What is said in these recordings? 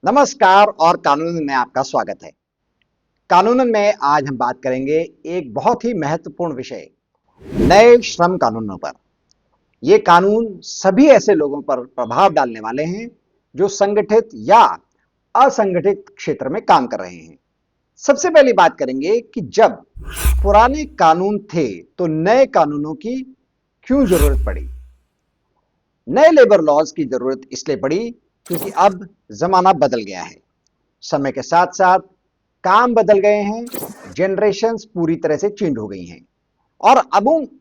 नमस्कार और कानून में आपका स्वागत है। कानून में आज हम बात करेंगे एक बहुत ही महत्वपूर्ण विषय, नए श्रम कानूनों पर। ये कानून सभी ऐसे लोगों पर प्रभाव डालने वाले हैं जो संगठित या असंगठित क्षेत्र में काम कर रहे हैं। सबसे पहली बात करेंगे कि जब पुराने कानून थे तो नए कानूनों की क्यों जरूरत पड़ी। नए लेबर लॉज की जरूरत इसलिए पड़ी क्योंकि अब जमाना बदल गया है। समय के साथ साथ काम बदल गए हैं, जनरेशन्स पूरी तरह से चेंज हो गई हैं और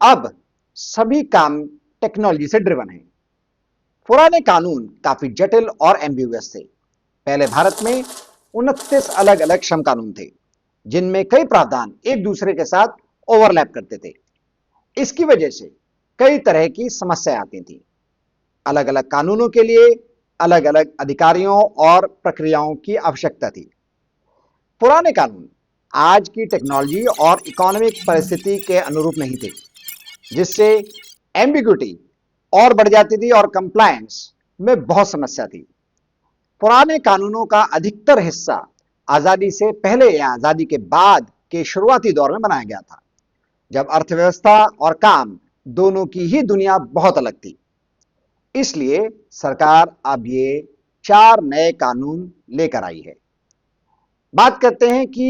अब सभी काम टेक्नोलॉजी से ड्रिवन हैं। पुराने कानून काफी जटिल और एम्बिगुअस थे। पहले भारत में 29 अलग अलग श्रम कानून थे, जिनमें कई प्रावधान एक दूसरे के साथ ओवरलैप करते थे। इसकी वजह से कई तरह की समस्याएं आती थी। अलग अलग कानूनों के लिए अलग अलग अधिकारियों और प्रक्रियाओं की आवश्यकता थी। पुराने कानून आज की टेक्नोलॉजी और इकोनॉमिक परिस्थिति के अनुरूप नहीं थे, जिससे एम्बिग्युइटी और बढ़ जाती थी और कंप्लायंस में बहुत समस्या थी। पुराने कानूनों का अधिकतर हिस्सा आजादी से पहले या आजादी के बाद के शुरुआती दौर में बनाया गया था, जब अर्थव्यवस्था और काम दोनों की ही दुनिया बहुत अलग थी। इसलिए सरकार अब ये 4 नए कानून लेकर आई है। बात करते हैं कि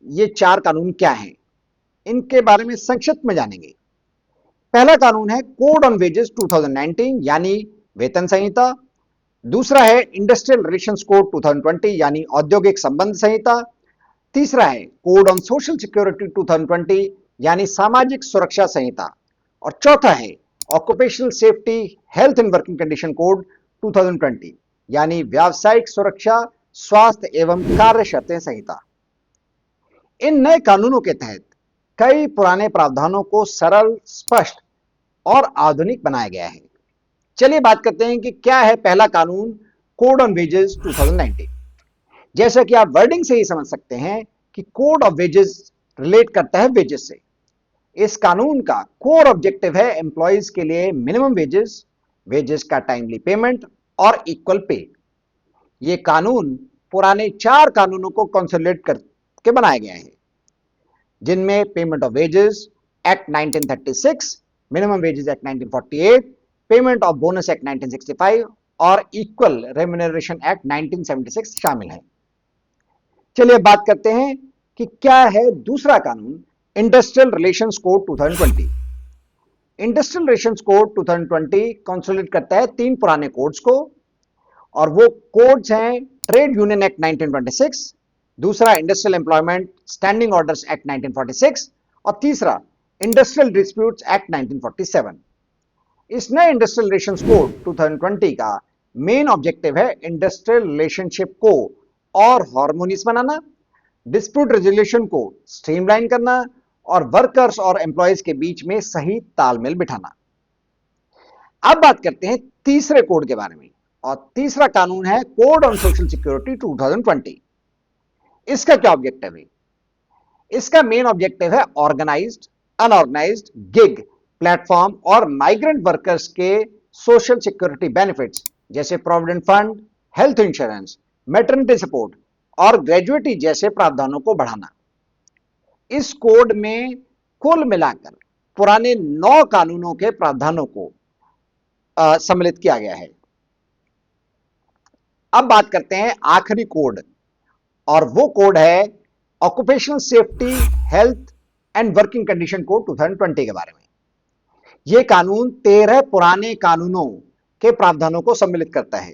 ये 4 कानून क्या हैं। इनके बारे में संक्षिप्त में जानेंगे। पहला कानून है कोड ऑन वेजेस 2019 यानी वेतन संहिता। दूसरा है इंडस्ट्रियल रिलेशंस कोड 2020 यानी औद्योगिक संबंध संहिता। तीसरा है कोड ऑन सोशल सिक्योरिटी 2020 यानी सामाजिक सुरक्षा संहिता। और चौथा है occupational safety health and working condition code 2020 यानी व्यावसायिक सुरक्षा स्वास्थ्य एवं कार्य शर्तें संहिता। इन नए कानूनों के तहत कई पुराने प्रावधानों को सरल, स्पष्ट और आधुनिक बनाया गया है। चलिए बात करते हैं कि क्या है पहला कानून, कोड ऑन वेजेस 2019। जैसा कि आप वर्डिंग से ही समझ सकते हैं कि कोड ऑफ वेजेस रिलेट करता है वेजेस से। इस कानून का कोर ऑब्जेक्टिव है एम्प्लॉयज के लिए मिनिमम वेजेस, वेजेस का टाइमली पेमेंट और इक्वल पे। ये कानून पुराने 4 कानूनों को कंसोलिडेट करके बनाया गया है, जिनमें payment of wages act 1936, minimum wages act 1948, payment of bonus act 1965 और इक्वल रेम्युनरेशन एक्ट 1976 शामिल है। चलिए बात करते हैं कि क्या है दूसरा कानून, industrial relations code 2020। Industrial relations code 2020 consolidate करता है 3 पुराने कोड्स को, और वो कोड्स हैं ट्रेड यूनियन एक्ट 1926, दूसरा industrial employment standing orders act 1946 और तीसरा इंडस्ट्रियल डिस्प्यूट्स एक्ट 1947। इस नए इंडस्ट्रियल रिलेशंस कोड 2020 का मेन ऑब्जेक्टिव है इंडस्ट्रियल रिलेशनशिप को और हार्मोनियस बनाना, डिस्प्यूट रेजोल्यूशन को स्ट्रीमलाइन करना और वर्कर्स और एम्प्लॉयज के बीच में सही तालमेल बिठाना। अब बात करते हैं तीसरे कोड के बारे में, और तीसरा कानून है कोड ऑन सोशल सिक्योरिटी 2020। इसका क्या ऑब्जेक्टिव है? इसका मेन ऑब्जेक्टिव है ऑर्गेनाइज्ड, अनऑर्गेनाइज्ड, गिग, प्लेटफॉर्म और माइग्रेंट वर्कर्स के सोशल सिक्योरिटी बेनिफिट्स जैसे provident fund, health insurance, maternity support और ग्रेजुएटी जैसे प्रावधानों को बढ़ाना। इस कोड में कुल मिलाकर पुराने 9 कानूनों के प्रावधानों को सम्मिलित किया गया है। अब बात करते हैं आखिरी कोड, और वो कोड है occupational safety health and working condition code 2020 के बारे में। यह कानून 13 पुराने कानूनों के प्रावधानों को सम्मिलित करता है।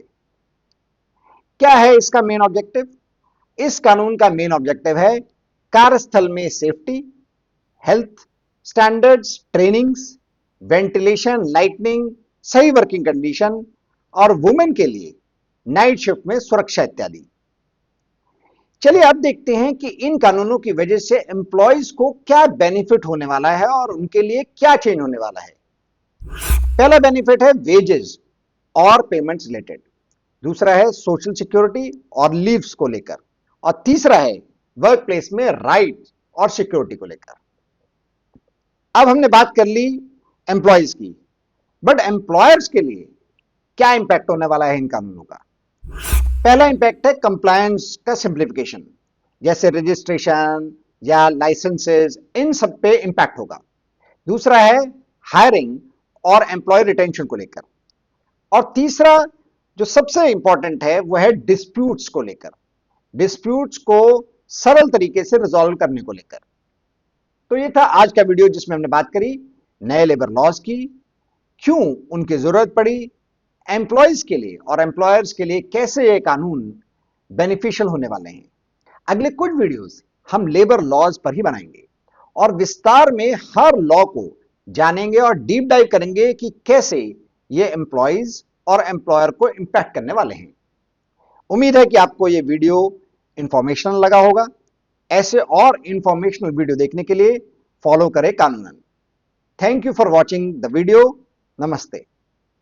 क्या है इसका मेन ऑब्जेक्टिव? इस कानून का मेन ऑब्जेक्टिव है कार्यस्थल में safety, health standards, trainings, ventilation, lightning, सही वर्किंग कंडीशन और वुमेन के लिए नाइट शिफ्ट में सुरक्षा इत्यादि। चलिए अब देखते हैं कि इन कानूनों की वजह से एम्प्लॉयज को क्या बेनिफिट होने वाला है और उनके लिए क्या चेंज होने वाला है। पहला बेनिफिट है वेजेस और पेमेंट्स रिलेटेड, दूसरा है सोशल सिक्योरिटी और लीव्स को लेकर, और तीसरा है वर्क प्लेस में राइट और सिक्योरिटी को लेकर। अब हमने बात कर ली एम्प्लॉयज की, बट एम्प्लॉयर्स के लिए क्या इंपैक्ट होने वाला है इन कानूनों का? पहला इंपैक्ट है कंप्लायंस का सिंप्लीफिकेशन, जैसे रजिस्ट्रेशन या लाइसेंसेस, इन सब पे इंपैक्ट होगा। दूसरा है हायरिंग और एम्प्लॉय रिटेंशन को लेकर। और तीसरा जो सबसे इंपॉर्टेंट है वो है डिस्प्यूट्स को लेकर, डिस्प्यूट्स को सरल तरीके से रिजॉल्व करने को लेकर। तो ये था आज का वीडियो जिसमें हमने बात करी नए लेबर लॉज की, क्यों उनकी जरूरत पड़ी, एम्प्लॉयज के लिए और एम्प्लॉयर्स के लिए कैसे ये कानून बेनिफिशियल होने वाले हैं। अगले कुछ वीडियोस हम लेबर लॉज पर ही बनाएंगे और विस्तार में हर लॉ को जानेंगे और डीप डाइव करेंगे कि कैसे ये एम्प्लॉयज और एम्प्लॉयर को इंपैक्ट करने वाले हैं। उम्मीद है कि आपको ये वीडियो इंफॉर्मेशनल लगा होगा। ऐसे और इंफॉर्मेशनल वीडियो देखने के लिए फॉलो करें कानूनन। Thank you for watching the video. नमस्ते।